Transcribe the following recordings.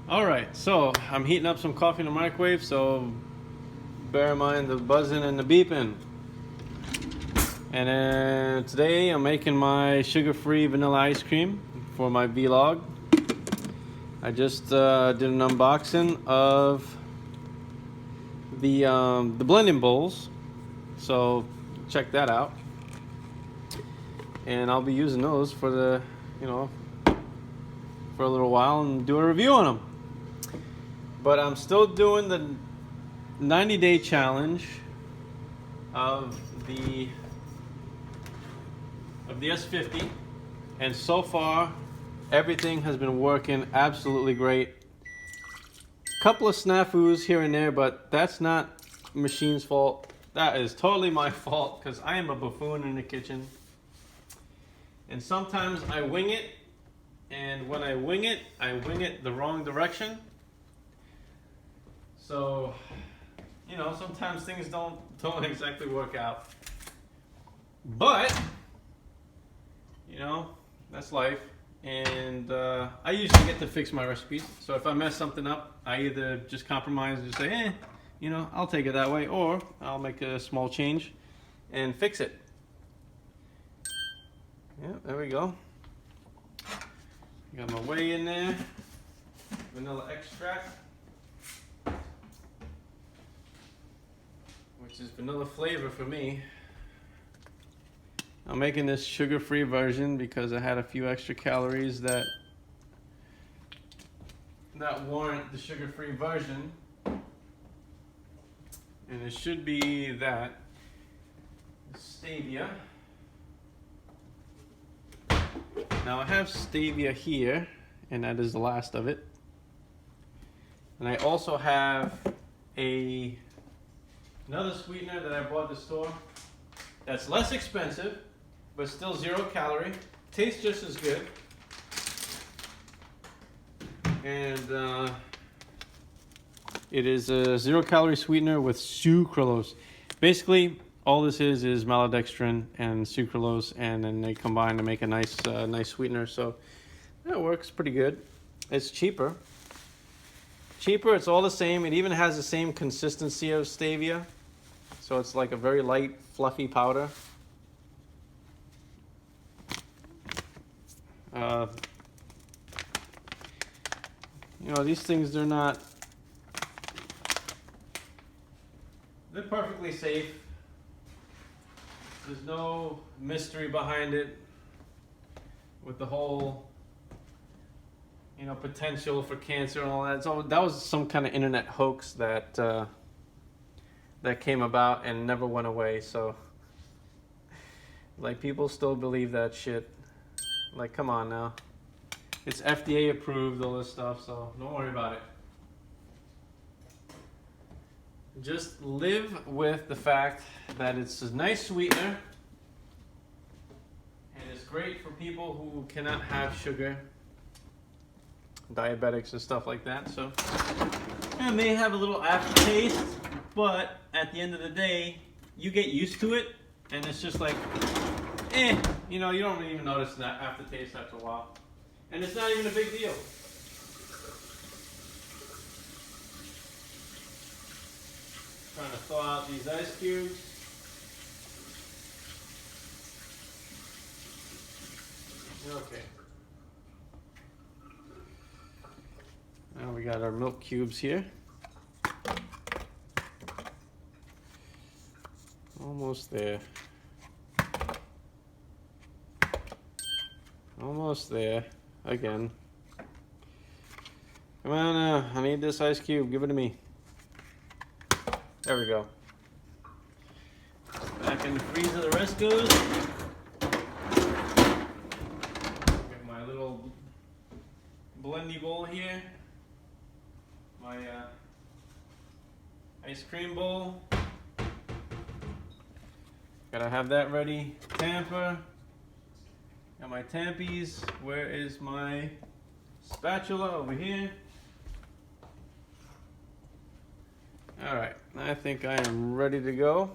Alright, so I'm heating up some coffee in the microwave, so bear in mind the buzzing and the beeping. And then today I'm making my sugar-free vanilla ice cream for my vlog. I just did an unboxing of the blending bowls, so check that out. And I'll be using those for the, for a little while and do a review on them. But I'm still doing the 90-day challenge of the S50, and so far everything has been working absolutely great. Couple of snafus here and there, but that's not machine's fault. That is totally my fault because I am a buffoon in the kitchen. And sometimes I wing it, and when I wing it the wrong direction. So, sometimes things don't exactly work out. But, that's life. And I usually get to fix my recipes. So if I mess something up, I either just compromise and just say, I'll take it that way, or I'll make a small change and fix it. Yeah, there we go. Got my whey in there, vanilla extract, which is vanilla flavor for me. I'm making this sugar-free version because I had a few extra calories that warrant the sugar-free version. And it should be that stevia. Now I have stevia here, and that is the last of it. And I also have another sweetener that I bought at the store that's less expensive, but still 0 calorie. Tastes just as good. And it is a 0 calorie sweetener with sucralose. Basically, all this is maltodextrin and sucralose, and then they combine to make a nice sweetener. So that works pretty good. It's cheaper. It's all the same. It even has the same consistency of stevia. So it's like a very light, fluffy powder. These things, they're perfectly safe. There's no mystery behind it with the whole, potential for cancer and all that. So that was some kind of internet hoax that came about and never went away. So, people still believe that shit. Come on now. It's FDA approved, all this stuff, so don't worry about it. Just live with the fact that it's a nice sweetener, and it's great for people who cannot have sugar, diabetics and stuff like that. So it may have a little aftertaste, but at the end of the day, you get used to it, and it's just you don't even notice that aftertaste after a while. And it's not even a big deal. Trying to thaw out these ice cubes. Okay. Now we got our milk cubes here. Almost there. Almost there. Again. Come on now. I need this ice cube. Give it to me. There we go. Back in the freezer the rest goes. Got my little blendy bowl here. My ice cream bowl. Gotta have that ready. Tamper. Got my tampies. Where is my spatula? Over here. Alright, I think I am ready to go.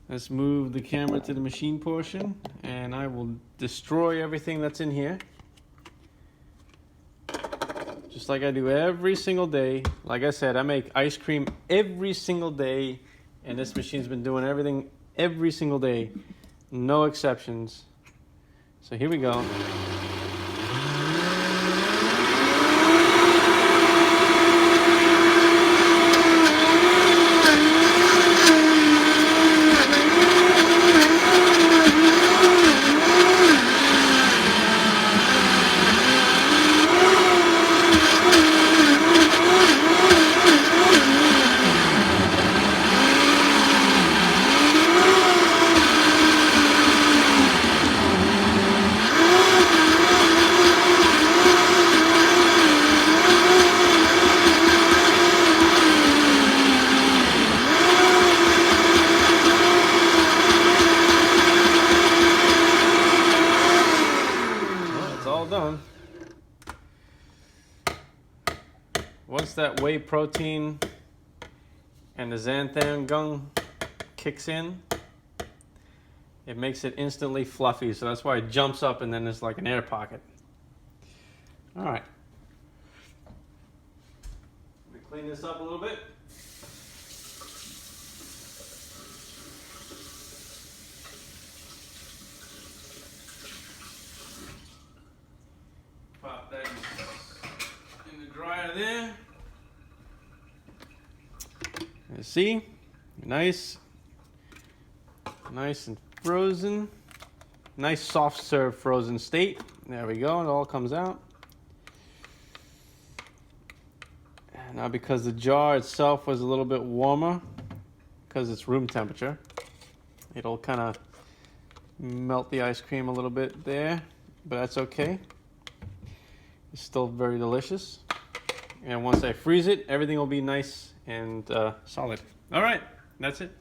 Let's move the camera to the machine portion, and I will destroy everything that's in here. just like I do every single day. Like I said, I make ice cream every single day, and this machine's been doing everything every single day, no exceptions. So here we go. Done. Once that whey protein and the xanthan gum kicks in, it makes it instantly fluffy, so that's why it jumps up and then it's like an air pocket. All right, let me clean this up a little bit. Pop that in the dryer there. You see, nice and frozen. Nice soft serve frozen state. There we go, it all comes out. And now because the jar itself was a little bit warmer, because it's room temperature, it'll kind of melt the ice cream a little bit there, but that's okay. It's still very delicious. And once I freeze it, everything will be nice and solid. All right, that's it.